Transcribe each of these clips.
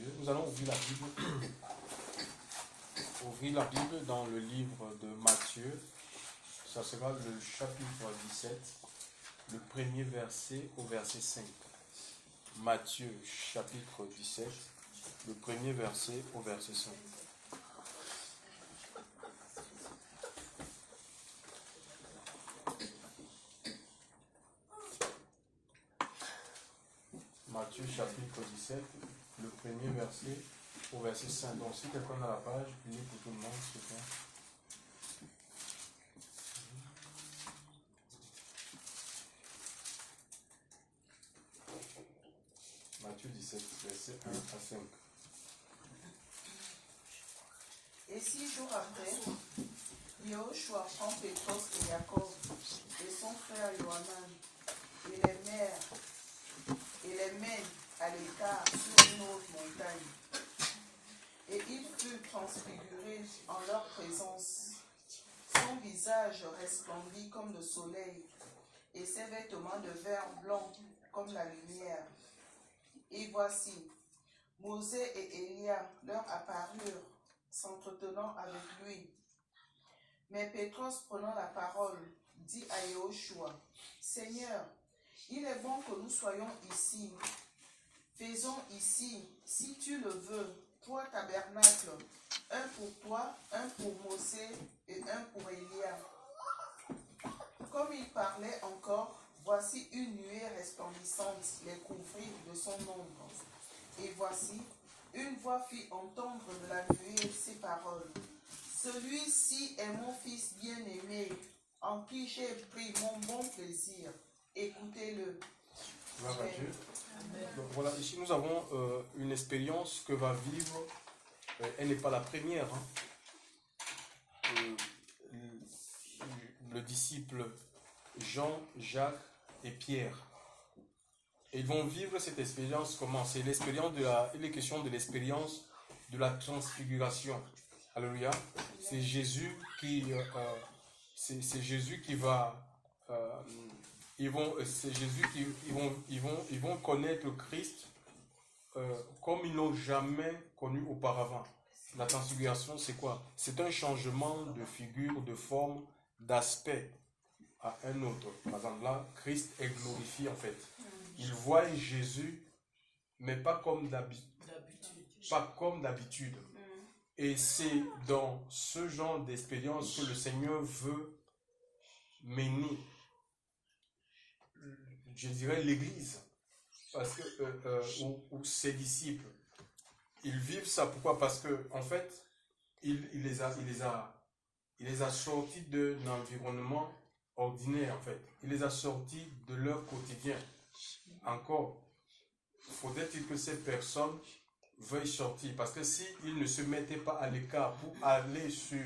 Dieu. Nous allons ouvrir la Bible. Ouvrir la Bible dans le livre de Matthieu. Ça sera le chapitre 17, le premier verset au verset 5. Matthieu, chapitre 17, le premier verset au verset 5. Matthieu, chapitre 17, le premier verset au verset 5. Donc, si quelqu'un a la page, lisez pour tout le monde, s'il vous plaît. Matthieu 17, verset 1 à 5. Et 6 jours après, Yahushua prend Pétros et Jacob et son frère Yohanan et les mène à l'écart sur une haute montagne. Et il fut transfiguré en leur présence. Son visage resplendit comme le soleil et ses vêtements de verre blanc comme la lumière. Et voici, Mosée et Élia leur apparurent, s'entretenant avec lui. Mais Pétros, prenant la parole, dit à Yahushua, « Seigneur, il est bon que nous soyons ici. Faisons ici, si tu le veux, 3 tabernacles, un pour toi, un pour Mosée et un pour Élia. » Comme il parlait encore, voici une nuée resplendissante les couvrit de son ombre. Et voici, une voix fit entendre de la nuée ces paroles. Celui-ci est mon fils bien-aimé, en qui j'ai pris mon bon plaisir. Écoutez-le. Gloire à Dieu. Donc, voilà, ici nous avons une expérience que va vivre, elle n'est pas la première, le disciple Jean, Jacques et Pierre. Et ils vont vivre cette expérience comment? C'est l'expérience il est question de l'expérience de la transfiguration. Alléluia. C'est Jésus qui va ils vont connaître le Christ comme ils n'ont jamais connu auparavant. La transfiguration, c'est quoi? C'est un changement de figure, de forme, d'aspect à un autre. Par exemple, là, Christ est glorifié en fait. Ils voient Jésus, mais pas comme d'habitude. Et c'est dans ce genre d'expérience que le Seigneur veut mener, je dirais, l'Église. Parce que ou ses disciples, ils vivent ça. Pourquoi? Parce que en fait, il les a sortis d'un environnement ordinaire en fait. Il les a sortis de leur quotidien. Encore, faudrait-il que ces personnes veuillent sortir, parce que s'ils ne se mettaient pas à l'écart pour aller sur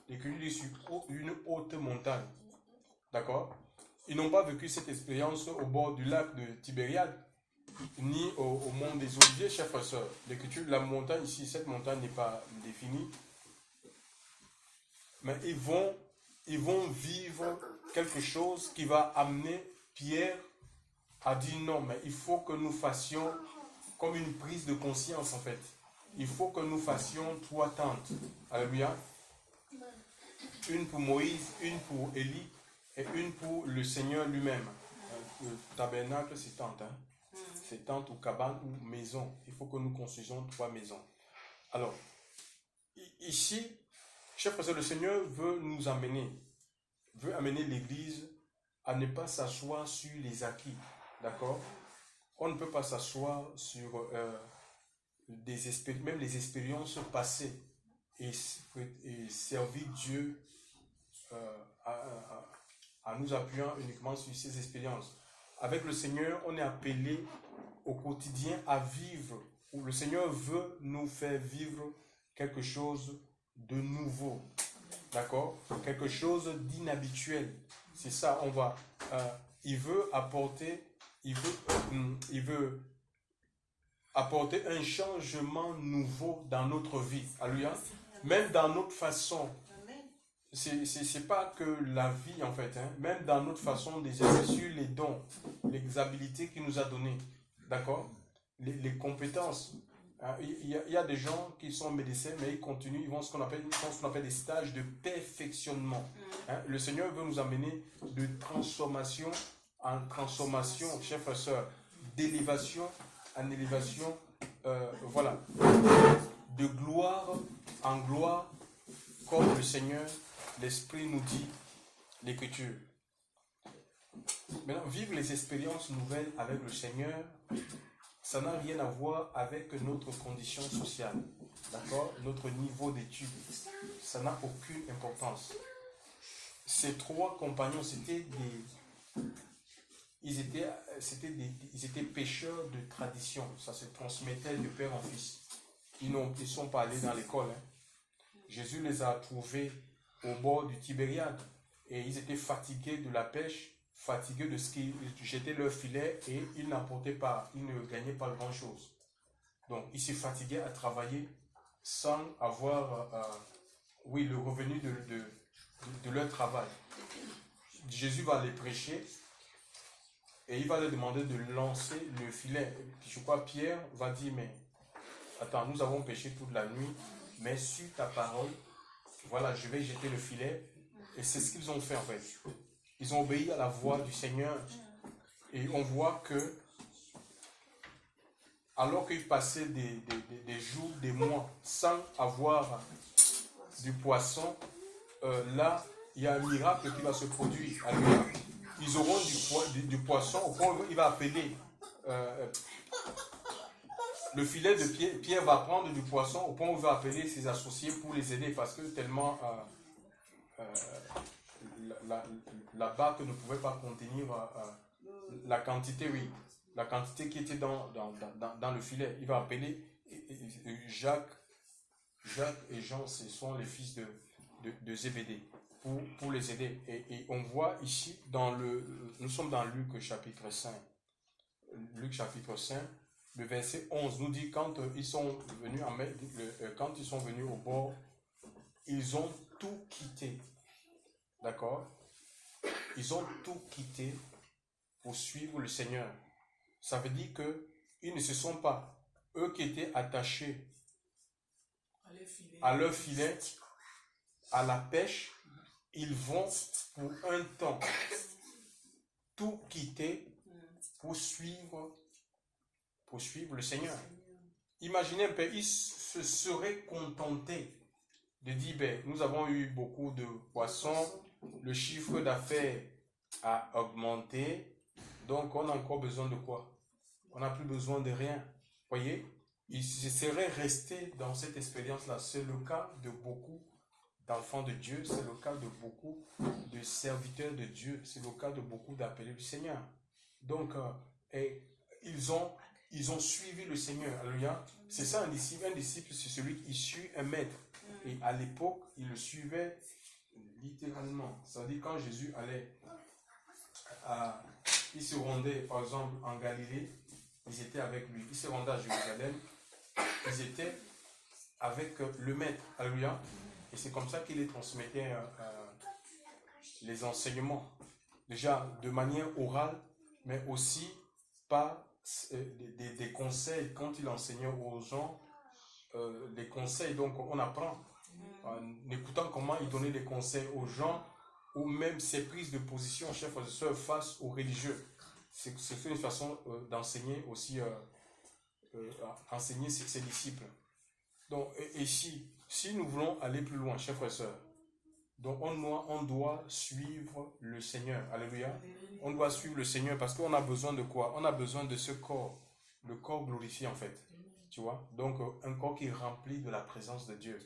une haute montagne, d'accord, ils n'ont pas vécu cette expérience au bord du lac de Tibériade, ni au mont des Oliviers, chers frères et sœurs. L'écriture de la montagne ici, cette montagne n'est pas définie, mais ils vont vivre quelque chose qui va amener Pierre a dit non, mais il faut que nous fassions comme une prise de conscience en fait. Il faut que nous fassions 3 tentes. Alléluia. Une pour Moïse, une pour Élie et une pour le Seigneur lui-même. Le tabernacle, c'est tente. C'est tente ou cabane ou maison. Il faut que nous construisions 3 maisons. Alors, ici, chers frères, le Seigneur veut nous amener, veut amener l'Église à ne pas s'asseoir sur les acquis. D'accord? On ne peut pas s'asseoir sur même les expériences passées et servir Dieu en nous appuyant uniquement sur ces expériences. Avec le Seigneur, on est appelé au quotidien à vivre, où le Seigneur veut nous faire vivre quelque chose de nouveau. D'accord? Quelque chose d'inhabituel. C'est ça, il veut apporter un changement nouveau dans notre vie. Alléluia. Même dans notre façon. C'est pas que la vie en fait. Même dans notre façon d'exercer sur les dons, les habilités qu'il nous a données. D'accord? Les compétences. Hein, il y a des gens qui sont médecins, mais ils continuent, ils font ce qu'on appelle des stages de perfectionnement. Hein, le Seigneur veut nous amener de transformation en transformation, chers frères et sœurs, d'élévation en élévation, voilà, de gloire en gloire, comme le Seigneur, l'Esprit nous dit, l'Écriture. Maintenant, vivre les expériences nouvelles avec le Seigneur, ça n'a rien à voir avec notre condition sociale, d'accord, notre niveau d'études. Ça n'a aucune importance. Ces trois compagnons, ils étaient pêcheurs de tradition. Ça se transmettait de père en fils. Ils ne sont pas allés dans l'école. Hein. Jésus les a trouvés au bord du Tibériade. Et ils étaient fatigués de la pêche, fatigués de ce qu'ils jetaient leur filet et ils n'apportaient pas, ils ne gagnaient pas grand-chose. Donc, ils se fatiguaient à travailler sans avoir le revenu de leur travail. Jésus va les prêcher et il va leur demander de lancer le filet. Je crois Pierre va dire, mais attends, nous avons pêché toute la nuit, mais sur ta parole, voilà, je vais jeter le filet. Et c'est ce qu'ils ont fait en fait. Ils ont obéi à la voix du Seigneur. Et on voit que, alors qu'ils passaient des jours, des mois, sans avoir du poisson, là, il y a un miracle qui va se produire. Alors, ils auront du poisson au point où il va appeler. Le filet de Pierre va prendre du poisson au point où il va appeler ses associés pour les aider parce que tellement la barque ne pouvait pas contenir la quantité, la quantité qui était dans le filet. Il va appeler Jacques et Jean, ce sont les fils de Zébédée pour les aider. Et on voit ici, nous sommes dans Luc chapitre 5. Luc chapitre 5, le verset 11 nous dit quand ils sont venus au bord, ils ont tout quitté. D'accord? Ils ont tout quitté pour suivre le Seigneur. Ça veut dire qu'ils ne se sont pas, eux qui étaient attachés à leur filet, à la pêche, ils vont pour un temps tout quitter pour suivre le Seigneur. Imaginez un peu, ils se seraient contentés de dire, nous avons eu beaucoup de poissons, le chiffre d'affaires a augmenté, donc on a encore besoin de quoi? On n'a plus besoin de rien. Voyez, ils seraient restés dans cette expérience-là. C'est le cas de beaucoup d'enfants de Dieu, c'est le cas de beaucoup de serviteurs de Dieu, c'est le cas de beaucoup d'appelés du Seigneur. Donc, ils ont suivi le Seigneur. Alléluia. C'est ça un disciple. Un disciple, c'est celui qui suit un maître. Et à l'époque, il le suivait littéralement. Ça veut dire quand Jésus allait, il se rendait par exemple en Galilée, ils étaient avec lui. Il se rendait à Jérusalem, ils étaient avec le maître. Alléluia. Et c'est comme ça qu'il les transmettait les enseignements. Déjà de manière orale, mais aussi par des conseils. Quand il enseignait aux gens, des conseils, donc on apprend. En écoutant comment il donnait des conseils aux gens, ou même ses prises de position, chers frères et sœurs, face aux religieux. C'est une façon d'enseigner aussi, enseigner ses disciples. Donc, et si nous voulons aller plus loin, chers frères et sœurs, donc on doit suivre le Seigneur. Alléluia. On doit suivre le Seigneur parce qu'on a besoin de quoi? On a besoin de ce corps, le corps glorifié en fait. Tu vois? Donc, un corps qui est rempli de la présence de Dieu.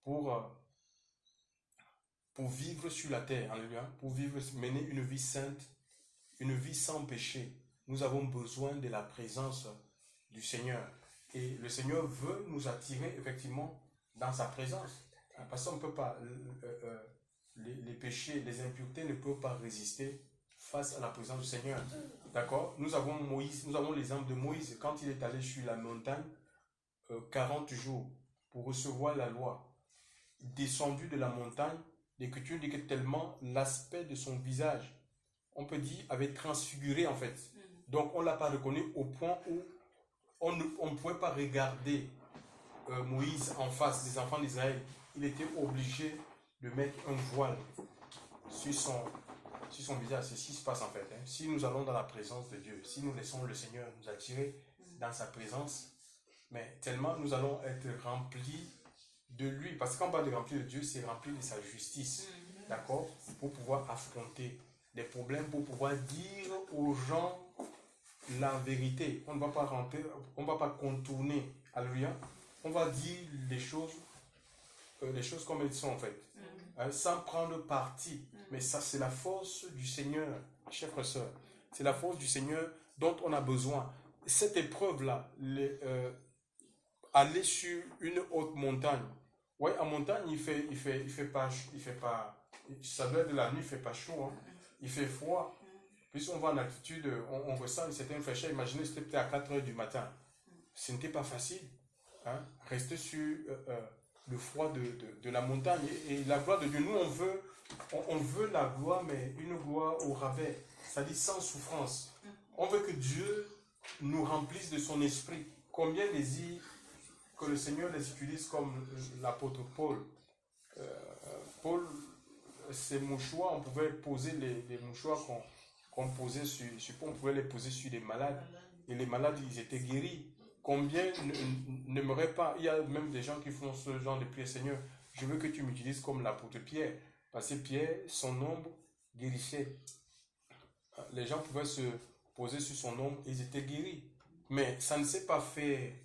Pour vivre sur la terre, alléluia, pour mener une vie sainte, une vie sans péché, nous avons besoin de la présence du Seigneur. Et le Seigneur veut nous attirer effectivement dans sa présence. Parce qu'on ne peut pas, les péchés, les impuretés ne peuvent pas résister face à la présence du Seigneur. D'accord? Nous avons Moïse, nous avons l'exemple de Moïse quand il est allé sur la montagne 40 jours pour recevoir la loi. Descendu de la montagne, l'Écriture dit que tellement l'aspect de son visage, on peut dire, avait transfiguré en fait. Donc on ne l'a pas reconnu au point où on ne pouvait pas regarder Moïse en face des enfants d'Israël. Il était obligé de mettre un voile sur son visage. C'est ce qui se passe en fait. Si nous allons dans la présence de Dieu, si nous laissons le Seigneur nous attirer dans sa présence, mais tellement nous allons être remplis de lui. Parce que quand on parle de rempli de Dieu, c'est rempli de sa justice. D'accord? Pour pouvoir affronter les problèmes, pour pouvoir dire aux gens la vérité. On ne va pas rentrer, on ne va pas contourner. Alléluia. On va dire les choses comme elles sont en fait. Sans prendre parti. Mais ça, c'est la force du Seigneur, chers frères et sœurs. C'est la force du Seigneur dont on a besoin. Cette épreuve-là, aller sur une haute montagne. Ouais, en montagne, il fait pas, ça doit être de la nuit, il fait pas chaud, hein. Il fait froid. Puis on va en altitude, on ressent une certaine fraîcheur. Imaginez, c'était peut-être à 4 heures du matin. Ce n'était pas facile. Hein? Rester sur le froid de la montagne. Et la gloire de Dieu, nous, on veut la gloire, mais une gloire au rabais. C'est-à-dire sans souffrance. On veut que Dieu nous remplisse de son esprit. Combien désire que le Seigneur les utilise comme l'apôtre Paul. Paul, ses mouchoirs, on pouvait poser les mouchoirs qu'on posait on pouvait les poser sur les malades. Et les malades, ils étaient guéris. Combien n'aimeraient pas? Il y a même des gens qui font ce genre de prière. Seigneur, je veux que tu m'utilises comme l'apôtre Pierre. Parce que Pierre, son ombre guérissait. Les gens pouvaient se poser sur son ombre et ils étaient guéris. Mais ça ne s'est pas fait.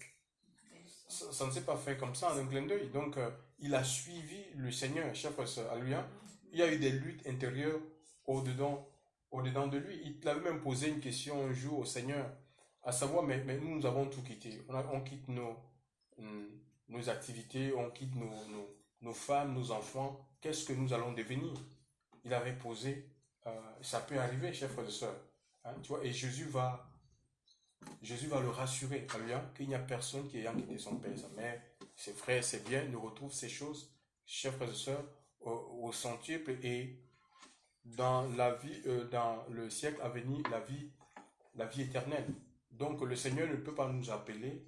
Ça ne s'est pas fait comme ça en un clin d'œil. Donc, il a suivi le Seigneur, chers frères et sœurs. Alléluia. Il y a eu des luttes intérieures au-dedans de lui. Il avait même posé une question un jour au Seigneur, à savoir, mais nous avons tout quitté. On quitte nos activités, on quitte nos femmes, nos enfants. Qu'est-ce que nous allons devenir? Il avait posé, ça peut arriver, chers frères et sœurs. Hein, tu vois, et Jésus va le rassurer, alléluia, qu'il n'y a personne qui ayant quitté son père, sa mère, ses frères, ses biens, ne retrouve ces choses, chers frères et sœurs, au centuple et dans la vie, dans le siècle à venir, la vie éternelle. Donc le Seigneur ne peut pas nous appeler,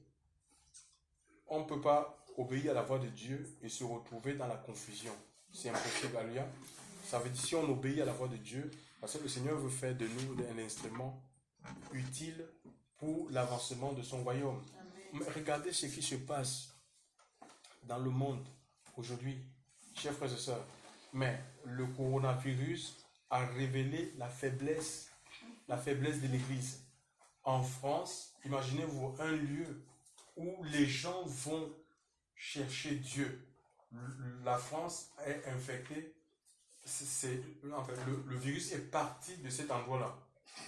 on ne peut pas obéir à la voix de Dieu et se retrouver dans la confusion. C'est impossible, alléluia. Ça veut dire si on obéit à la voix de Dieu, parce que le Seigneur veut faire de nous un instrument utile pour l'avancement de son royaume. Amen. Regardez ce qui se passe dans le monde aujourd'hui, chers frères et sœurs. Mais le coronavirus a révélé la faiblesse de l'Église. En France, imaginez-vous un lieu où les gens vont chercher Dieu. La France est infectée. En fait, le virus est parti de cet endroit-là.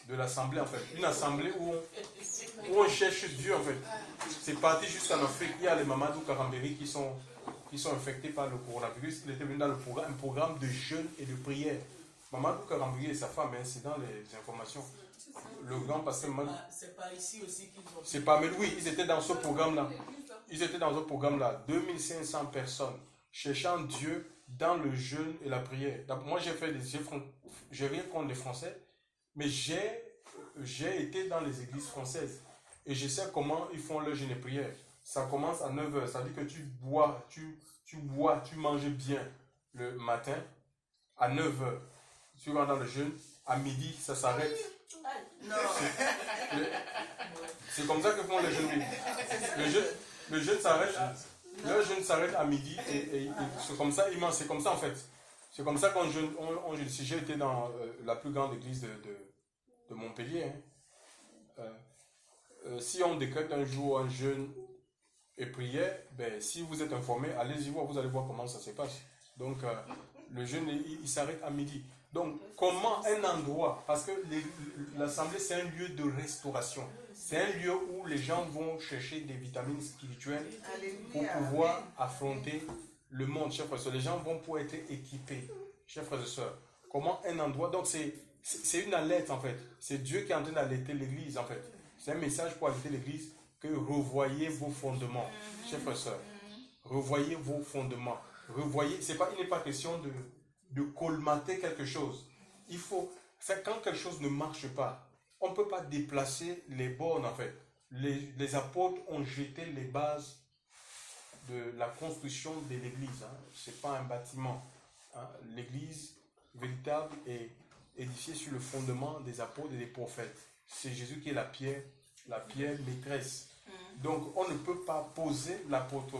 De l'assemblée en fait, une assemblée où on cherche Dieu en fait. C'est parti jusqu'en Afrique. Il y a les Mamadou Karamberi qui sont infectés par le coronavirus. Il était venu dans un programme de jeûne et de prière. Mamadou Karamberi et sa femme, hein, c'est dans les informations. Le grand pasteur Mamadou. C'est pas ici aussi qu'ils ont. C'est pas, mais oui, ils étaient dans ce programme-là. 2500 personnes cherchant Dieu dans le jeûne et la prière. Moi j'ai rien contre les Français. Mais j'ai été dans les églises françaises et je sais comment ils font leur jeûne et prière. Ça commence à 9h, ça veut dire que tu manges bien le matin à 9h. Tu vas dans le jeûne, à midi, ça s'arrête. C'est comme ça que font les jeûnes. Le jeûne s'arrête. Le jeûne s'arrête à midi et c'est comme ça, c'est comme ça en fait. C'est comme ça qu'on jeûne. Si j'ai été dans la plus grande église de Montpellier, si on décrète un jour un jeûne et prière, ben, si vous êtes informé, allez-y voir, vous allez voir comment ça se passe. Donc, le jeûne, il s'arrête à midi. Donc, comment un endroit, parce que l'assemblée, c'est un lieu de restauration. C'est un lieu où les gens vont chercher des vitamines spirituelles pour pouvoir affronter le monde, chers frères et sœurs. Les gens vont pouvoir être équipés, chers frères et sœurs. Comment un endroit, donc c'est une alerte en fait. C'est Dieu qui est en train d'alerter l'église en fait. C'est un message pour alerter l'église que revoyez vos fondements, chers frères et sœurs. Revoyez vos fondements. Revoyez, il n'est pas question de colmater quelque chose. C'est quand quelque chose ne marche pas, on ne peut pas déplacer les bornes en fait. les apôtres ont jeté les bases de la construction de l'église. Hein. Ce n'est pas un bâtiment. Hein. L'église véritable est édifiée sur le fondement des apôtres et des prophètes. C'est Jésus qui est la pierre maîtresse. Donc on ne peut pas poser l'apôtre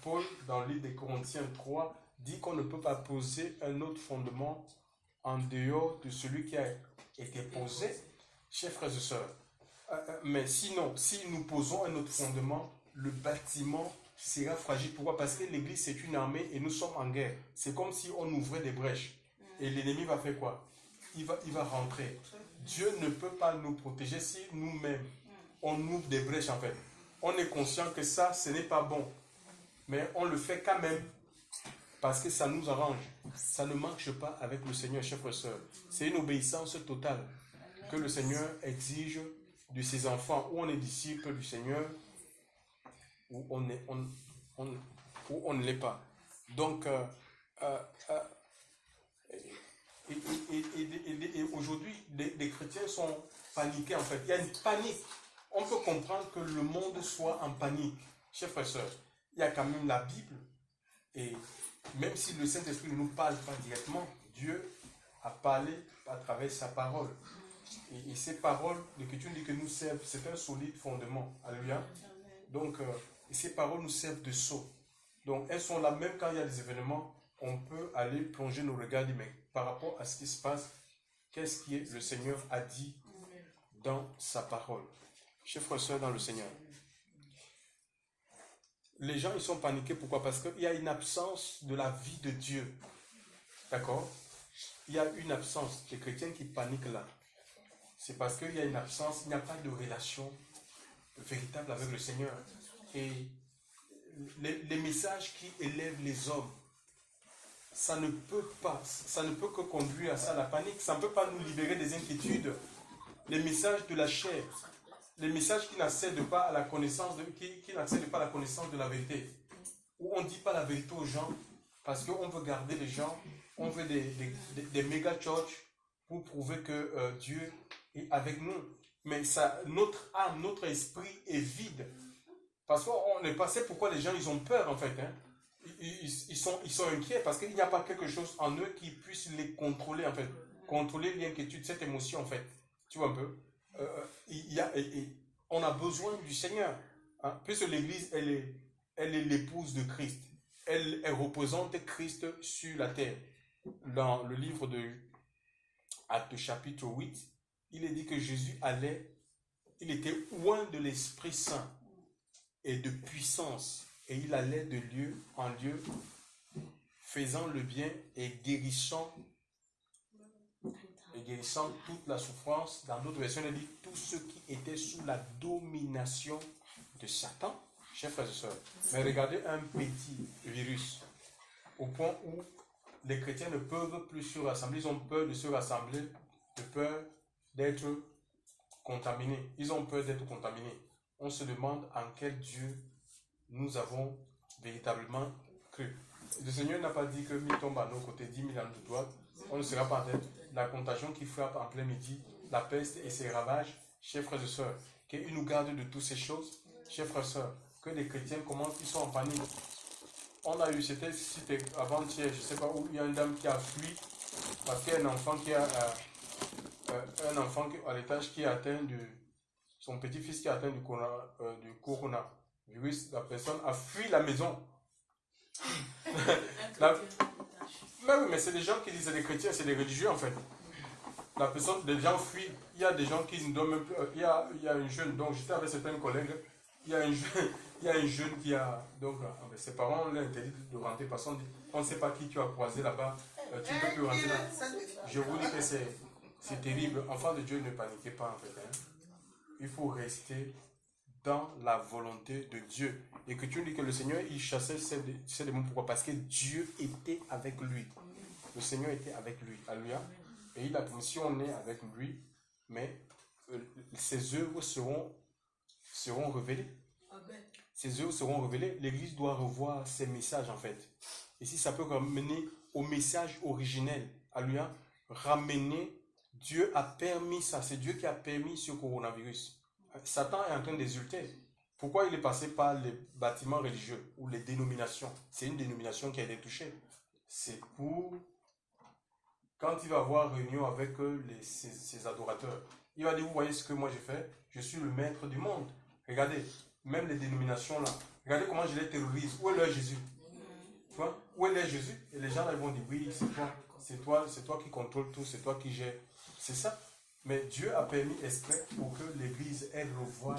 Paul, dans le livre des Corinthiens 3, dit qu'on ne peut pas poser un autre fondement en dehors de celui qui a été posé, chers frères et sœurs. Mais sinon, si nous posons un autre fondement, le bâtiment sera fragile. Pourquoi? Parce que l'église, c'est une armée et nous sommes en guerre. C'est comme si on ouvrait des brèches. Et l'ennemi va faire quoi? Il va rentrer. Dieu ne peut pas nous protéger si nous-mêmes, on ouvre des brèches en fait. On est conscient que ça, ce n'est pas bon. Mais on le fait quand même parce que ça nous arrange. Ça ne marche pas avec le Seigneur, chers frères et sœurs. C'est une obéissance totale que le Seigneur exige de ses enfants. Ou on est disciple du Seigneur, ou on ne l'est pas. Donc, et aujourd'hui, les chrétiens sont paniqués en fait. Il y a une panique. On peut comprendre que le monde soit en panique. Chers frères et sœurs, il y a quand même la Bible. Et même si le Saint-Esprit ne nous parle pas directement, Dieu a parlé à travers sa parole. Et ces paroles, l'Écriture dit que nous servent, c'est un solide fondement. Alléluia. Donc, ces paroles nous servent de sceau. Donc, elles sont là, même quand il y a des événements, on peut aller plonger nos regards, mais par rapport à ce qui se passe, qu'est-ce que le Seigneur a dit dans sa parole. Chers frères et sœurs dans le Seigneur. Les gens, ils sont paniqués. Pourquoi? Parce qu'il y a une absence de la vie de Dieu. D'accord? Il y a une absence. Les chrétiens qui paniquent là, c'est parce qu'il y a une absence, il n'y a pas de relation véritable avec le Seigneur. Et les messages qui élèvent les hommes, ça ne peut que conduire à ça, la panique. Ça ne peut pas nous libérer des inquiétudes. Les messages de la chair, les messages qui n'accèdent pas à la connaissance de la vérité, où on ne dit pas la vérité aux gens parce qu'on veut garder les gens, on veut des méga church pour prouver que Dieu est avec nous. Mais ça, notre âme, notre esprit est vide. Parce qu'on est passé, pourquoi les gens ils ont peur en fait. Hein? Ils sont inquiets parce qu'il n'y a pas quelque chose en eux qui puisse les contrôler en fait. Contrôler l'inquiétude, cette émotion en fait. Tu vois un peu? On a besoin du Seigneur. Hein? Puisque l'Église, elle est l'épouse de Christ. Elle représente Christ sur la terre. Dans le livre de Actes chapitre 8, il est dit que Jésus il était loin de l'Esprit Saint et de puissance. Et il allait de lieu en lieu, faisant le bien et guérissant toute la souffrance. Dans d'autres versions, il dit tous ceux qui étaient sous la domination de Satan, chers frères et sœurs. Mais regardez un petit virus, au point où les chrétiens ne peuvent plus se rassembler. Ils ont peur de se rassembler, de peur d'être contaminés. Ils ont peur d'être contaminés. On se demande en quel Dieu nous avons véritablement cru. Le Seigneur n'a pas dit que 1000 tombent à nos côtés, 10 000 à notre droite. On ne sera pas en tête. La contagion qui frappe en plein midi, la peste et ses ravages, chers frères et sœurs, qu'il nous garde de toutes ces choses, chers frères et sœurs, que les chrétiens commencent, ils sont en panique. On a eu, c'était avant-hier, je ne sais pas où, il y a une dame qui a fui parce qu'il y a un enfant à l'étage qui est atteint son petit-fils qui est atteint du coronavirus. La personne a fui la maison. Mais oui, mais c'est des gens qui disent, c'est des chrétiens, c'est des religieux en fait. Les gens fuient. Il y a des gens qui ne dorment même plus. Il y a un jeune, donc j'étais avec certains collègues, il y a un jeune qui a, donc ses parents l'ont interdit de rentrer parce qu'on dit, on ne sait pas qui tu as croisé là-bas, tu ne peux plus rentrer là. Je vous dis que c'est terrible. Enfants de Dieu, ne paniquez pas en fait. Hein. Il faut rester dans la volonté de Dieu. Et que tu dis que le Seigneur, il chassait ces démons. Pourquoi? Parce que Dieu était avec lui. Le Seigneur était avec lui. Alléluia. Et il a promis, si on est avec lui, mais ses œuvres seront révélées. Ses œuvres seront révélées. L'Église doit revoir ses messages en fait. Et si ça peut ramener au message originel. Alléluia. Ramener Dieu a permis ça. C'est Dieu qui a permis ce coronavirus. Satan est en train d'exulter. Pourquoi il est passé par les bâtiments religieux ou les dénominations? C'est une dénomination qui a été touchée. C'est pour... Quand il va avoir réunion avec ses adorateurs, il va dire, vous voyez ce que moi j'ai fait? Je suis le maître du monde. Regardez, même les dénominations là, regardez comment je les terrorise. Où est leur Jésus? Tu vois? Où est leur Jésus? Et les gens là ils vont dire, oui, c'est toi qui contrôle tout, c'est toi qui gère. C'est ça. Mais Dieu a permis exprès pour que l'Église, elle revoie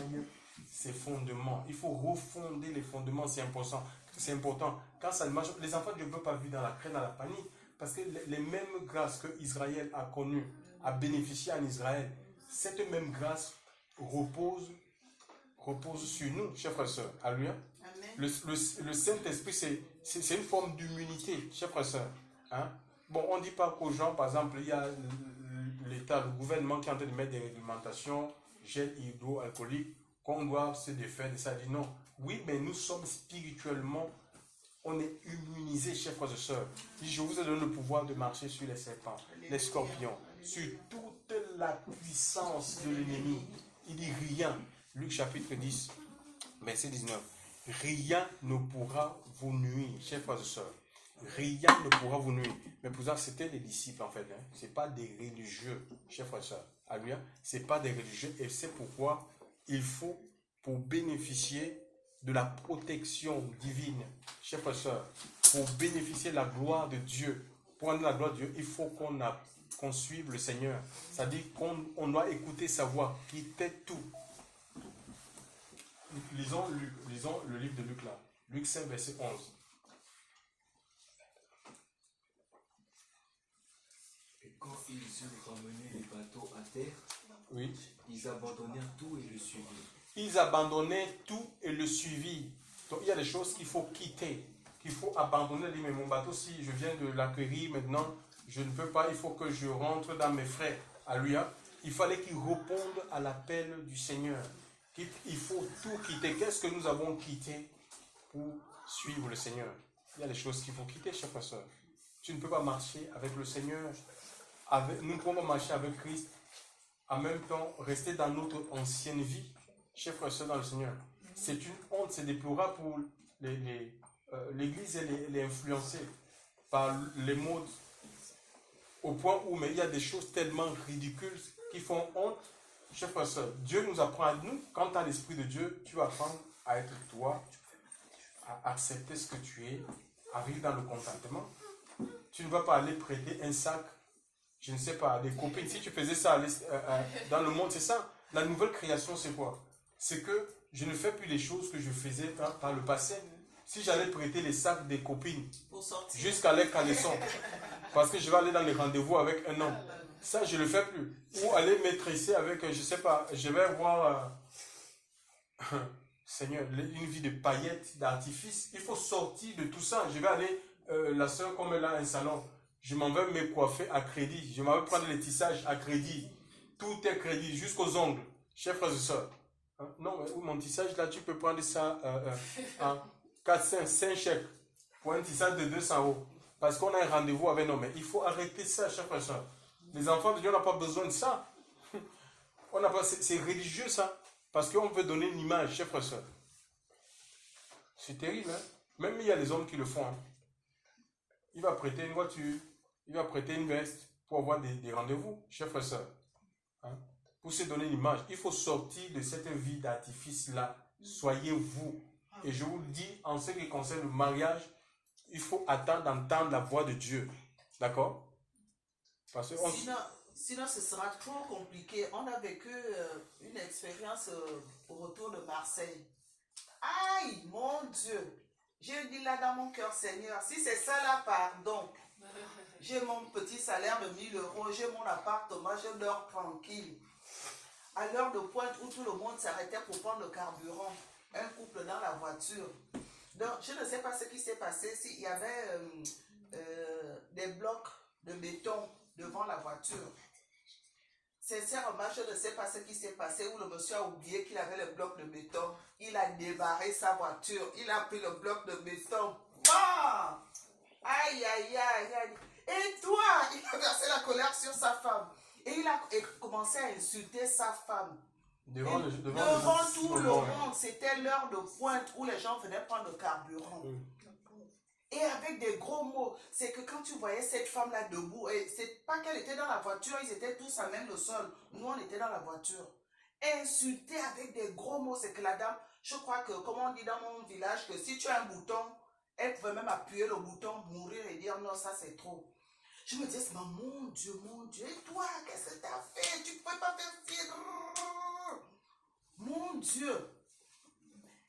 ses fondements. Il faut refonder les fondements, c'est important. C'est important. Quand ça ne marche, les enfants ne peuvent pas vivre dans la crainte, dans la panique. Parce que les mêmes grâces que Israël a connues, a bénéficié en Israël, cette même grâce repose sur nous, chers frères et sœurs. Alléluia. Le Saint-Esprit, c'est une forme d'immunité, chers frères et sœurs. Hein? Bon, on ne dit pas qu'aux gens, par exemple, il y a l'État, le gouvernement qui est en train de mettre des réglementations, gel hydroalcoolique, qu'on doit se défaire de ça. Il dit non. Oui, mais nous sommes spirituellement, on est immunisés, chers frères et sœurs. Je vous ai donné le pouvoir de marcher sur les serpents, les scorpions, sur toute la puissance de l'ennemi. Il dit rien. Luc chapitre 10, verset 19. Rien ne pourra vous nuire, chers frères et sœurs. Rien ne pourra vous nuire. Mais pour ça, c'était les disciples en fait. Hein. Ce n'est pas des religieux, chers frères et sœurs. Alléluia. Ce n'est pas des religieux. Et c'est pourquoi il faut, pour bénéficier de la protection divine, chers frères et sœurs, pour bénéficier de la gloire de Dieu, pour avoir la gloire de Dieu, il faut qu'on suive le Seigneur. C'est-à-dire qu'on doit écouter sa voix, qui tait tout. Lisons le livre de Luc là. Luc 5, verset 11. Et quand ils eurent ramené les bateaux à terre, Oui. ils abandonnèrent tout et le suivirent. Ils abandonnaient tout et le suivirent. Donc il y a des choses qu'il faut quitter, qu'il faut abandonner. Dire, mais mon bateau, si je viens de l'acquérir maintenant, je ne peux pas, il faut que je rentre dans mes frais. Alléluia. Il fallait qu'ils répondent à l'appel du Seigneur. Il faut tout quitter. Qu'est-ce que nous avons quitté pour suivre le Seigneur? Il y a des choses qu'il faut quitter, chers frères et sœurs. Tu ne peux pas marcher avec le Seigneur. Nous ne pouvons pas marcher avec Christ. En même temps, rester dans notre ancienne vie, chers frères et sœurs dans le Seigneur. C'est une honte, c'est déplorable pour l'Église. Elle est influencée par les modes au point où mais il y a des choses tellement ridicules qui font honte. Chers frères et sœurs, Dieu nous apprend à nous, quand tu as l'Esprit de Dieu, tu vas apprendre à être toi, à accepter ce que tu es, à vivre dans le contentement. Tu ne vas pas aller prêter un sac, je ne sais pas, à des copines. Si tu faisais ça dans le monde, c'est ça. La nouvelle création, c'est quoi? C'est que je ne fais plus les choses que je faisais par le passé. Si j'allais prêter les sacs des copines jusqu'à les caleçons, parce que je vais aller dans les rendez-vous avec un homme, ça je ne le fais plus. Ou aller me tresser avec, je ne sais pas, je vais voir, Seigneur, une vie de paillettes, d'artifice. Il faut sortir de tout ça. Je vais aller, la soeur comme elle a un salon, je m'en vais me coiffer à crédit. Je m'en vais prendre les tissages à crédit. Tout est crédit, jusqu'aux ongles. Chers frères et sœurs. Hein? Non, mais mon tissage là, tu peux prendre ça en 4, 5 chèques pour un tissage de 200 €. Parce qu'on a un rendez-vous avec nous. Mais il faut arrêter ça, chers frères et sœurs. Les enfants de Dieu n'ont pas besoin de ça. C'est religieux ça. Parce qu'on veut donner une image, chers frères et sœurs. C'est terrible, hein? Même il y a des hommes qui le font. Hein? Il va prêter une voiture, il va prêter une veste pour avoir des rendez-vous, chers frères et sœurs. Hein? Pour se donner une image, il faut sortir de cette vie d'artifice-là. Soyez vous. Et je vous le dis, en ce qui concerne le mariage, il faut attendre d'entendre la voix de Dieu. D'accord? Parce que sinon, ce sera trop compliqué. On a vécu une expérience au retour de Marseille. Aïe, mon Dieu! J'ai dit là dans mon cœur, Seigneur, si c'est ça là, pardon. J'ai mon petit salaire de 1 000 €, j'ai mon appartement, je dors tranquille. À l'heure de pointe où tout le monde s'arrêtait pour prendre le carburant, un couple dans la voiture. Donc, je ne sais pas ce qui s'est passé, s'il y avait des blocs de béton devant la voiture. Sincèrement, je ne sais pas ce qui s'est passé, où le monsieur a oublié qu'il avait le bloc de béton. Il a débarré sa voiture, il a pris le bloc de béton. Bah! Aïe, aïe, aïe, aïe. Et toi, il a versé la colère sur sa femme. Et il a commencé à insulter sa femme. Devant Tout le monde, c'était l'heure de pointe où les gens venaient prendre le carburant. Et avec des gros mots, c'est que quand tu voyais cette femme-là debout, et c'est pas qu'elle était dans la voiture, ils étaient tous à même le sol. Nous, on était dans la voiture. Insulter avec des gros mots, c'est que la dame, je crois que, comme on dit dans mon village, que si tu as un bouton, elle pouvait même appuyer le bouton, mourir et dire non, ça c'est trop. Je me disais, mon Dieu, et toi, qu'est-ce que tu as fait? Tu ne pouvais pas faire ci. Mon Dieu.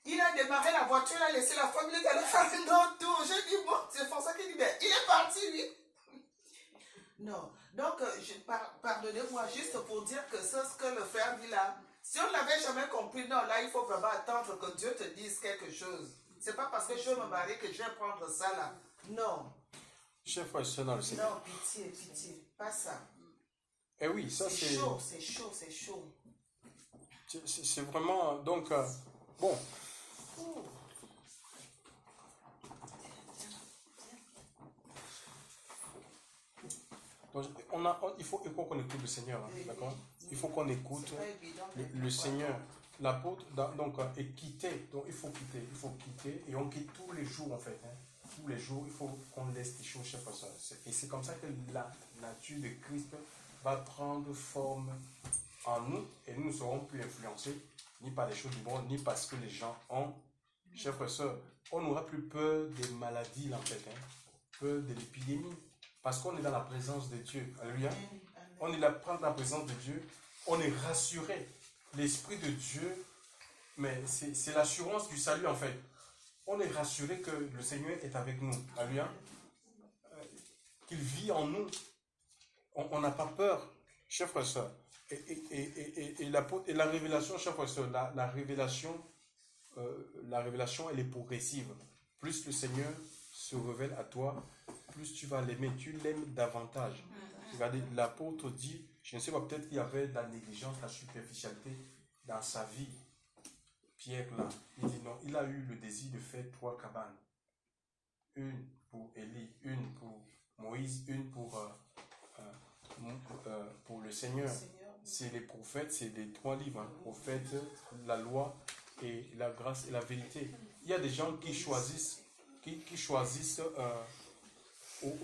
Il a démarré la voiture, il a laissé la femme, il est allé faire un autre tour. J'ai dit, bon, c'est François qui dit, ben, il est parti, lui. Non, donc, pardonnez-moi juste pour dire que c'est ce que le frère dit là. Si on ne l'avait jamais compris, non, là, il faut vraiment attendre que Dieu te dise quelque chose. C'est pas parce que je veux me marier que je vais prendre ça là. Non. Chers frères et sœurs dans le Seigneur. Non, pitié, pas ça. Eh oui, ça c'est... C'est chaud. C'est vraiment... Donc, bon... Donc, il faut qu'on écoute le Seigneur, hein, d'accord? Il faut qu'on écoute le Seigneur. L'apôtre, donc, est quitté. Donc, il faut quitter. Et on quitte tous les jours, en fait. Hein. Tous les jours, il faut qu'on laisse les choses chez personne. Et c'est comme ça que la nature de Christ va prendre forme en nous. Et nous ne serons plus influencés ni par les choses du monde, ni parce que les gens ont. Chers frères et sœurs, on n'aura plus peur des maladies, en fait. Hein. Peur de l'épidémie. Parce qu'on est dans la présence de Dieu. Alléluia. On est dans la présence de Dieu. On est rassuré. L'Esprit de Dieu, mais c'est l'assurance du salut en fait. On est rassuré que le Seigneur est avec nous. Alléluia. Qu'il vit en nous. On n'a pas peur, chers frères et sœurs. Et la révélation, chers frères et sœurs, la révélation, elle est progressive. Plus le Seigneur se révèle à toi, plus tu vas l'aimer, tu l'aimes davantage. Regardez, l'apôtre dit, je ne sais pas, peut-être qu'il y avait de la négligence, de la superficialité dans sa vie. Pierre, là, il dit non, il a eu le désir de faire 3 cabanes. Une pour Élie, une pour Moïse, une pour le Seigneur. C'est les prophètes, c'est les 3 livres, hein, prophètes, la loi et la grâce et la vérité. Il y a des gens qui choisissent, il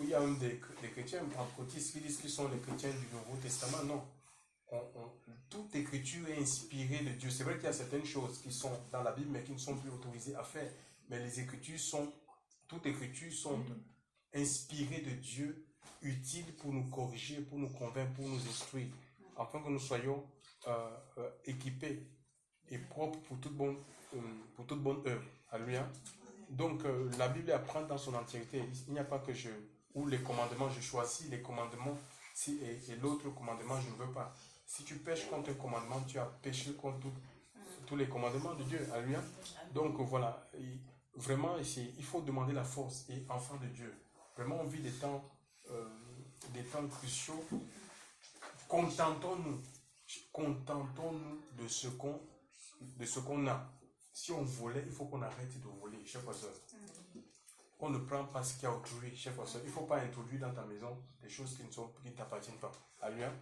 y a même des chrétiens pentecôtistes qui disent qu'ils sont les chrétiens du Nouveau Testament. Non. Toute écriture est inspirée de Dieu. C'est vrai qu'il y a certaines choses qui sont dans la Bible, mais qui ne sont plus autorisées à faire. Mais les écritures toutes écritures sont inspirées de Dieu, utiles pour nous corriger, pour nous convaincre, pour nous instruire, afin que nous soyons équipés et propres pour toute bonne œuvre. Alléluia. Donc, la Bible apprend dans son entièreté. Il n'y a pas que ou les commandements, je choisis les commandements, et l'autre commandement, je ne veux pas. Si tu pêches contre un commandement, tu as péché contre tous les commandements de Dieu. Alléluia. Donc, voilà. Vraiment, il faut demander la force. Et enfant de Dieu, vraiment, on vit des temps cruciaux. Contentons-nous de ce qu'on a. Si on volait, il faut qu'on arrête de voler, chers frères et sœurs. On ne prend pas ce qui a autrui, chers frères et sœurs. Il ne faut pas introduire dans ta maison des choses qui ne t'appartiennent pas. Alléluia.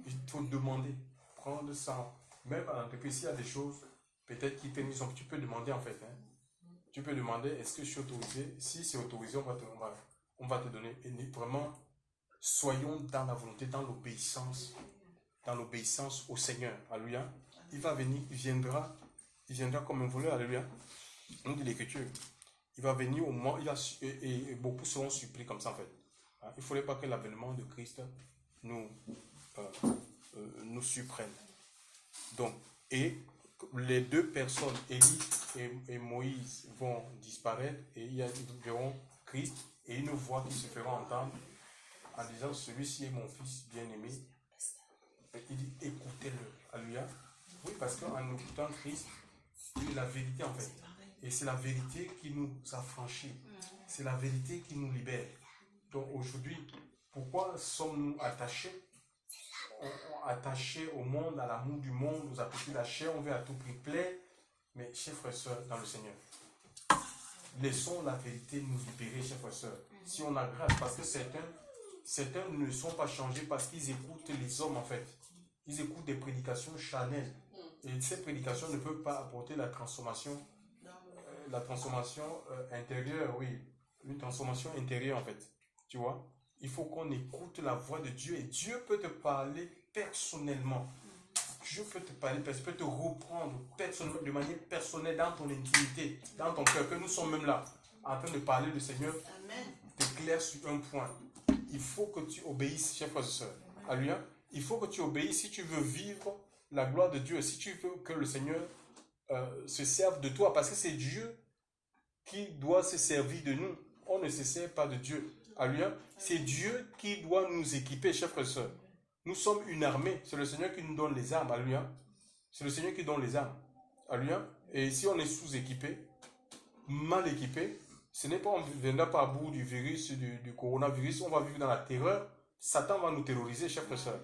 Il faut demander, prendre ça. Même à l'entreprise, s'il y a des choses, peut-être qui t'aiment, tu peux demander en fait. Hein. Tu peux demander, est-ce que je suis autorisé? Si c'est autorisé, on va te donner. Et vraiment, soyons dans la volonté, dans l'obéissance au Seigneur. Alléluia. Il va venir, il viendra comme un voleur, alléluia. On dit l'Écriture. Il va venir au moment, et beaucoup seront surpris comme ça en fait. Il ne faudrait pas que l'avènement de Christ nous surprenne. Donc, et les 2 personnes, Élie et Moïse, vont disparaître et ils verront Christ et une voix qui se fera entendre en disant, celui-ci est mon fils bien-aimé. Il dit, écoutez-le. Alléluia. Oui, parce qu'en écoutant Christ, c'est la vérité en fait. Et c'est la vérité qui nous affranchit. C'est la vérité qui nous libère. Donc aujourd'hui, pourquoi sommes-nous attachés? Attachés au monde, à l'amour du monde, aux appétits de la chair, on veut à tout prix plaire. Mais chers frères et sœurs dans le Seigneur, laissons la vérité nous libérer, chers frères et sœurs. Si on a grâce, parce que certains certains ne sont pas changés parce qu'ils écoutent les hommes en fait. Ils écoutent des prédications charnelles. Et ces prédications ne peuvent pas apporter la transformation intérieure, oui. Une transformation intérieure en fait. Tu vois? Il faut qu'on écoute la voix de Dieu et Dieu peut te parler personnellement. Dieu peut te parler, peut te reprendre de manière personnelle dans ton intimité, dans ton cœur, que nous sommes même là, en train de parler du Seigneur, te clair sur un point. Il faut que tu obéisses, chers frères et sœurs. Alléluia. Il faut que tu obéisses si tu veux vivre la gloire de Dieu, si tu veux que le Seigneur se serve de toi, parce que c'est Dieu qui doit se servir de nous. On ne se sert pas de Dieu. Alléluia. C'est Dieu qui doit nous équiper, chers frères et sœurs. Nous sommes une armée. C'est le Seigneur qui nous donne les armes. Alléluia. C'est le Seigneur qui donne les armes. Alléluia. Et si on est sous-équipé, mal équipé, ce n'est pas on ne viendra pas à bout du virus, du coronavirus. On va vivre dans la terreur. Satan va nous terroriser, chers frères et sœurs.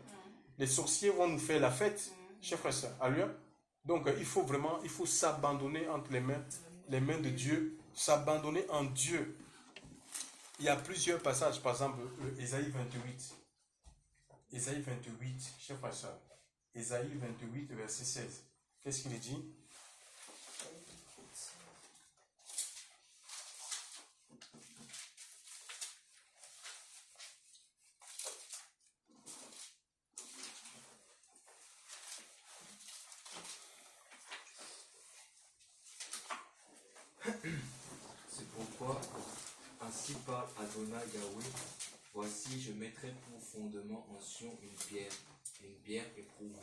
Les sorciers vont nous faire la fête, chers frères et sœurs. Alléluia. Donc, il faut s'abandonner entre les mains de Dieu. S'abandonner en Dieu. Il y a plusieurs passages, par exemple, Ésaïe 28. Ésaïe 28, chers frères et sœurs. Ésaïe 28, verset 16. Qu'est-ce qu'il dit? C'est pourquoi, ainsi parle Adonai Yahweh, voici je mettrai pour fondement en Sion une pierre éprouvée,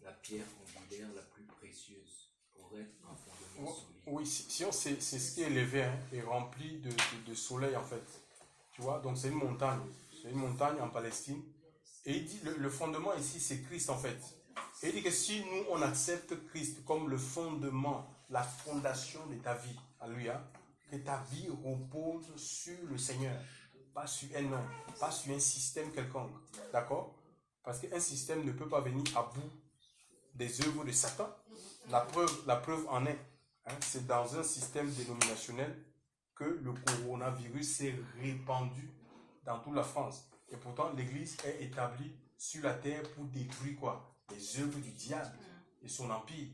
la pierre angulaire la plus précieuse, pour être un fondement solide. Oui, Sion, c'est ce qui est élevé hein, et rempli de soleil en fait. Tu vois, donc c'est une montagne. C'est une montagne en Palestine. Et il dit, le fondement ici, c'est Christ en fait. Et il dit que si nous, on accepte Christ comme le fondement, la fondation de ta vie, alléluia, que ta vie repose sur le Seigneur, pas sur un homme, pas sur un système quelconque. D'accord? Parce qu'un système ne peut pas venir à bout des œuvres de Satan. La preuve en est. Hein, c'est dans un système dénominationnel que le coronavirus s'est répandu dans toute la France. Et pourtant, l'Église est établie sur la terre pour détruire quoi? Les œuvres du diable et son empire.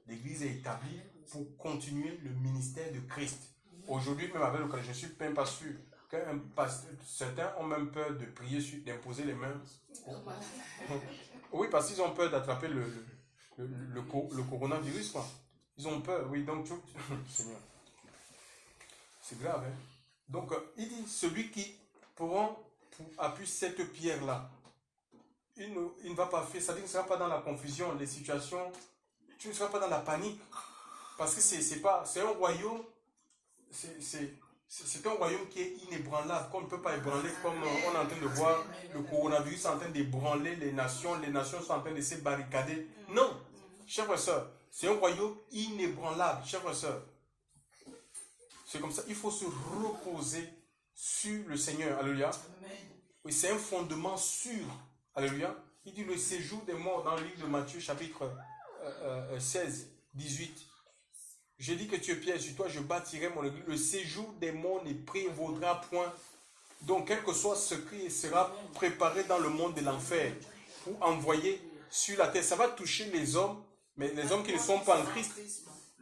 L'Église est établie pour continuer le ministère de Christ. Aujourd'hui, même avec le je ne suis même pas sûr qu'un pasteur, certains ont même peur de prier, d'imposer les mains. Oui, parce qu'ils ont peur d'attraper le coronavirus, quoi. Ils ont peur, oui, donc, Seigneur, c'est grave, hein. Donc, il dit, celui qui pourra appuyer cette pierre-là, il ne va pas faire, c'est-à-dire qu'il ne sera pas dans la confusion, les situations, tu ne seras pas dans la panique, parce que c'est un royaume, c'est un royaume qui est inébranlable, qu'on ne peut pas ébranler, comme on est en train de voir le coronavirus en train d'ébranler les nations sont en train de se barricader. Non, chers frères et sœurs, c'est un royaume inébranlable, chers frères et sœurs. C'est comme ça, il faut se reposer sur le Seigneur, alléluia. Oui, c'est un fondement sûr, alléluia. Il dit le séjour des morts dans le livre de Matthieu, chapitre 16, 18. Je dis que tu es pierre, sur toi je bâtirai mon église. Le séjour des morts ne prévaudra point. Donc, quel que soit ce qui sera préparé dans le monde de l'enfer pour envoyer sur la terre, ça va toucher les hommes, mais les hommes qui ne sont pas en Christ,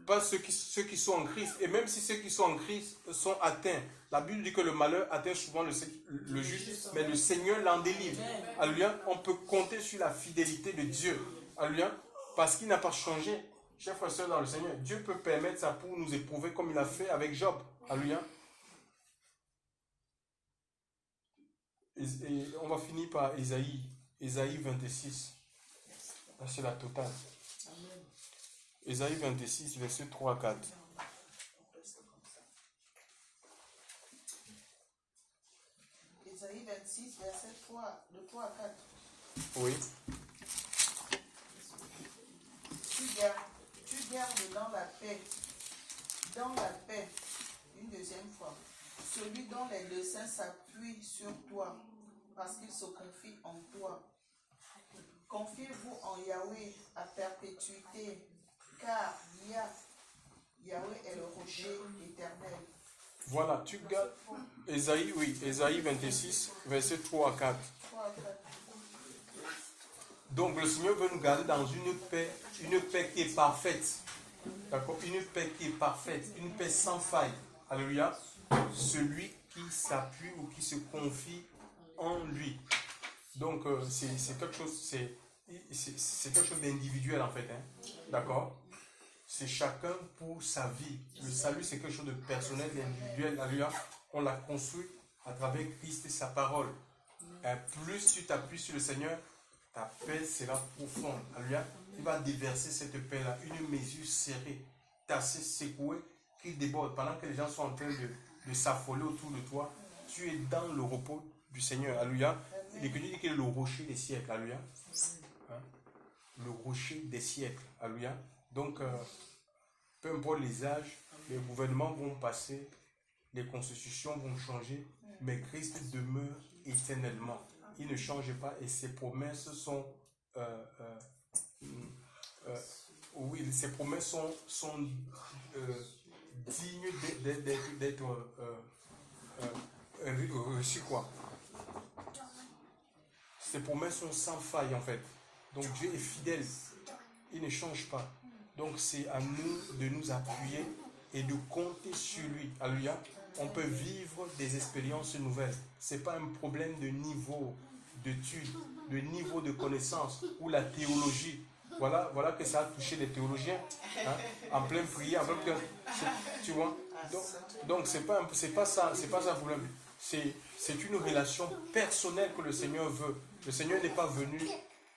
pas ceux qui sont en Christ. Et même si ceux qui sont en Christ sont atteints, la Bible dit que le malheur atteint souvent le juste, mais le Seigneur l'en délivre. Alléluia. On peut compter sur la fidélité de Dieu. Alléluia. Parce qu'il n'a pas changé. Chers frères et sœurs dans le Seigneur, Dieu peut permettre ça pour nous éprouver comme il a fait avec Job. Alléluia. Et on va finir par Ésaïe 26. Là, c'est la totale. Ésaïe 26, verset 3 à 4. Ésaïe 26, verset 3, de 3 à 4. Oui. Tu gardes dans la paix, une deuxième fois, celui dont les deux saints s'appuient sur toi, parce qu'il se confie en toi. Confiez-vous en Yahweh à perpétuité, car Yahweh est le rocher éternel. Voilà, tu gardes Ésaïe, oui, Ésaïe 26, verset 3 à 4. Donc le Seigneur veut nous garder dans une paix qui est parfaite. D'accord? Une paix qui est parfaite, une paix sans faille. Alléluia. Celui qui s'appuie ou qui se confie en lui. Donc c'est quelque chose, c'est quelque chose d'individuel en fait. Hein? D'accord? C'est chacun pour sa vie. Le salut, c'est quelque chose de personnel, d'individuel. Alléluia. On l'a construit à travers Christ et sa parole. Plus tu t'appuies sur le Seigneur, ta paix sera profonde. Alléluia. Il va déverser cette paix-là, une mesure serrée, tassée, secouée, qui déborde. Pendant que les gens sont en train de s'affoler autour de toi, tu es dans le repos du Seigneur. Alléluia. L'Écriture dit qu'il est le rocher des siècles. Alléluia. Hein? Le rocher des siècles. Alléluia. Donc, peu importe les âges, les gouvernements vont passer, les constitutions vont changer, mais Christ demeure éternellement. Il ne change pas et ses promesses sont oui, ses promesses sont dignes d'être reçues, quoi. Ses promesses sont sans faille en fait. Donc Dieu est fidèle, il ne change pas. Donc c'est à nous de nous appuyer et de compter sur lui. Alléluia. On peut vivre des expériences nouvelles. Ce n'est pas un problème de niveau d'études, de niveau de connaissance ou la théologie. Voilà que ça a touché les théologiens. Hein, en pleine prière, en pleine prière. Tu vois? Donc c'est pas ça le problème. C'est une relation personnelle que le Seigneur veut. Le Seigneur n'est pas venu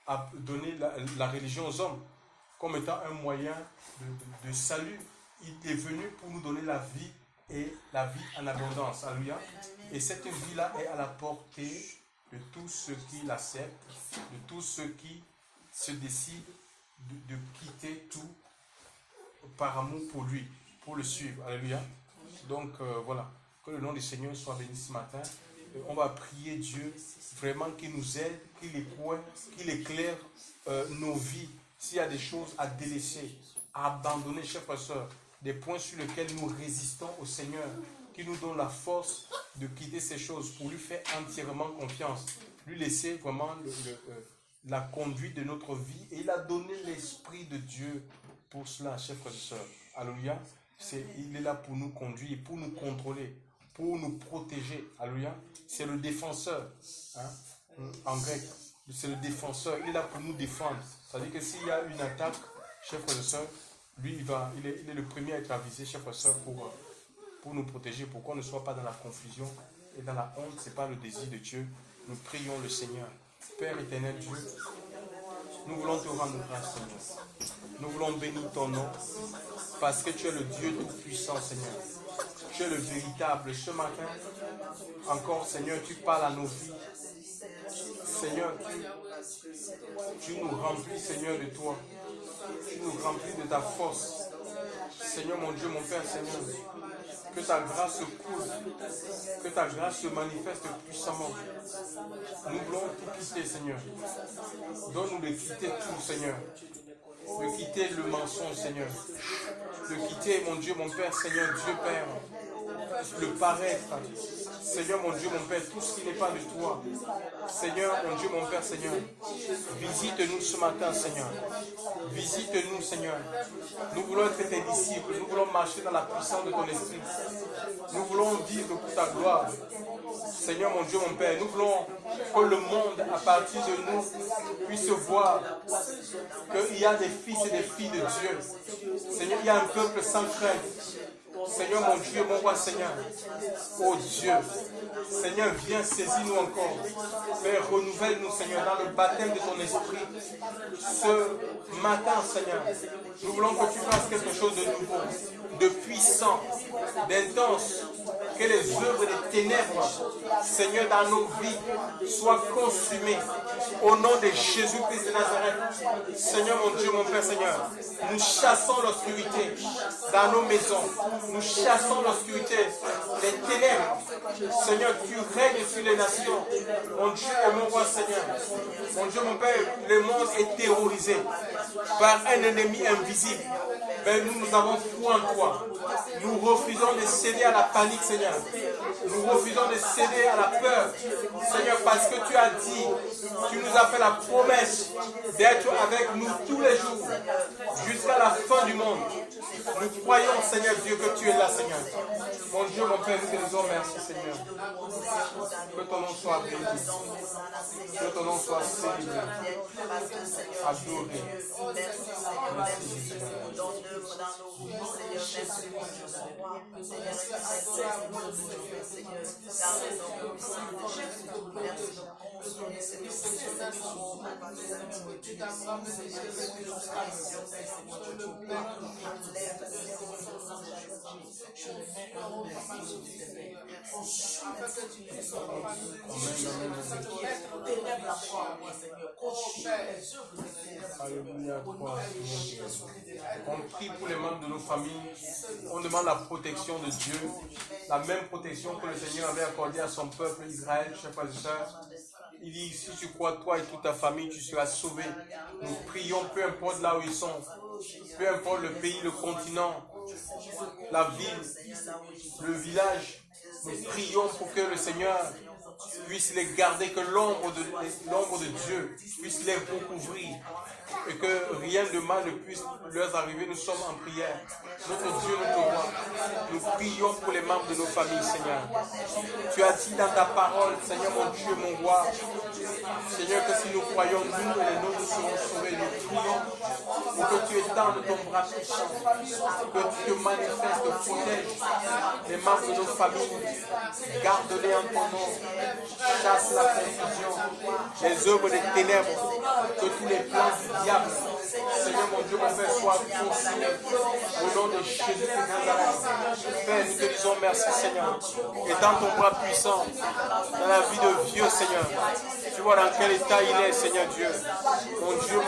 à donner la religion aux hommes comme étant un moyen de salut. Il est venu pour nous donner la vie et la vie en abondance. Alléluia. Et cette vie-là est à la portée de tous ceux qui l'acceptent, de tous ceux qui se décident de quitter tout par amour pour lui, pour le suivre. Alléluia. Donc voilà, que le nom du Seigneur soit béni ce matin. On va prier Dieu vraiment qu'il nous aide, qu'il éclaire nos vies. S'il y a des choses à délaisser, à abandonner, chers frères et sœurs, des points sur lesquels nous résistons au Seigneur, qui nous donne la force de quitter ces choses pour lui faire entièrement confiance, lui laisser vraiment la conduite de notre vie. Et il a donné l'Esprit de Dieu pour cela, chers frères et sœurs. Alléluia. Il est là pour nous conduire, pour nous contrôler, pour nous protéger. Alléluia. C'est le défenseur, hein, en grec. C'est le défenseur. Il est là pour nous défendre. C'est-à-dire que s'il y a une attaque, chers frères et sœurs, lui, il est le premier à être avisé, chers frères et sœurs, pour nous protéger, pour qu'on ne soit pas dans la confusion et dans la honte. Ce n'est pas le désir de Dieu. Nous prions le Seigneur. Père éternel Dieu, nous voulons te rendre grâce, Seigneur. Nous voulons bénir ton nom, parce que tu es le Dieu tout-puissant, Seigneur. Tu es le véritable. Ce matin, encore, Seigneur, tu parles à nos vies. Seigneur, tu nous remplis, Seigneur, de toi. Tu nous remplis de ta force. Seigneur, mon Dieu, mon Père, Seigneur, que ta grâce coule, que ta grâce se manifeste puissamment. Nous voulons tout quitter, Seigneur. Donne-nous de quitter tout, Seigneur. De quitter le mensonge, Seigneur. De quitter, mon Dieu, mon Père, Seigneur, Dieu Père, le paraître. Seigneur, mon Dieu, mon Père, tout ce qui n'est pas de toi. Seigneur, mon Dieu, mon Père, Seigneur, visite-nous ce matin, Seigneur. Visite-nous, Seigneur. Nous voulons être tes disciples. Nous voulons marcher dans la puissance de ton esprit. Nous voulons vivre pour ta gloire. Seigneur, mon Dieu, mon Père, nous voulons que le monde, à partir de nous, puisse voir qu'il y a des fils et des filles de Dieu. Seigneur, il y a un peuple sans crainte. Seigneur, mon Dieu, mon roi, Seigneur. Oh Dieu, Seigneur, viens, saisis-nous encore. Père, renouvelle-nous, Seigneur, dans le baptême de ton esprit. Ce matin, Seigneur, nous voulons que tu fasses quelque chose de nouveau, de puissant, d'intense. Que les œuvres des ténèbres, Seigneur, dans nos vies, soient consumées. Au nom de Jésus-Christ de Nazareth. Seigneur, mon Dieu, mon Père, Seigneur, nous chassons l'obscurité dans nos maisons. Nous chassons l'obscurité, les ténèbres. Seigneur, tu règnes sur les nations. Mon Dieu et mon roi, Seigneur. Mon Dieu, mon Père, le monde est terrorisé par un ennemi invisible. Mais nous avons foi en toi. Nous refusons de céder à la panique, Seigneur. Nous refusons de céder à la peur, Seigneur, parce que tu as dit, tu nous as fait la promesse d'être avec nous tous les jours, jusqu'à la fin du monde. Nous croyons, Seigneur Dieu, que tu es là, Seigneur. Mon Dieu, mon Père, nous te disons merci, Seigneur. Que ton nom soit béni. Que ton nom soit célébré. Adoré. Merci, Seigneur. On prie pour les membres de nos familles. On demande la protection de Dieu, la même protection que le Seigneur avait accordée à son peuple Israël, chers frères et sœurs. Il dit, si tu crois, toi et toute ta famille, tu seras sauvé. Nous prions, peu importe là où ils sont, peu importe le pays, le continent, la ville, le village. Nous prions pour que le Seigneur puisse les garder, que l'ombre de Dieu puisse les recouvrir et que rien de mal ne puisse leur arriver. Nous sommes en prière. Notre Dieu, notre roi, nous prions pour les membres de nos familles, Seigneur. Tu as dit dans ta parole, Seigneur, mon Dieu, mon roi, Seigneur, que si nous croyons, nous et les nôtres serons sauvés. Nous prions pour que tu étendes ton bras puissant, que tu te manifestes, te protèges les membres de nos familles. Garde-les en ton nom. Chasse la confusion, les œuvres des ténèbres, que tous les plans du diable, Seigneur mon Dieu, mon Père, soient consumés au nom de Jésus de Nazareth. Père, nous te disons merci, Seigneur. Étends ton bras puissant dans la vie de vieux, Seigneur. Tu vois dans quel état il est, Seigneur Dieu. Mon Dieu, mon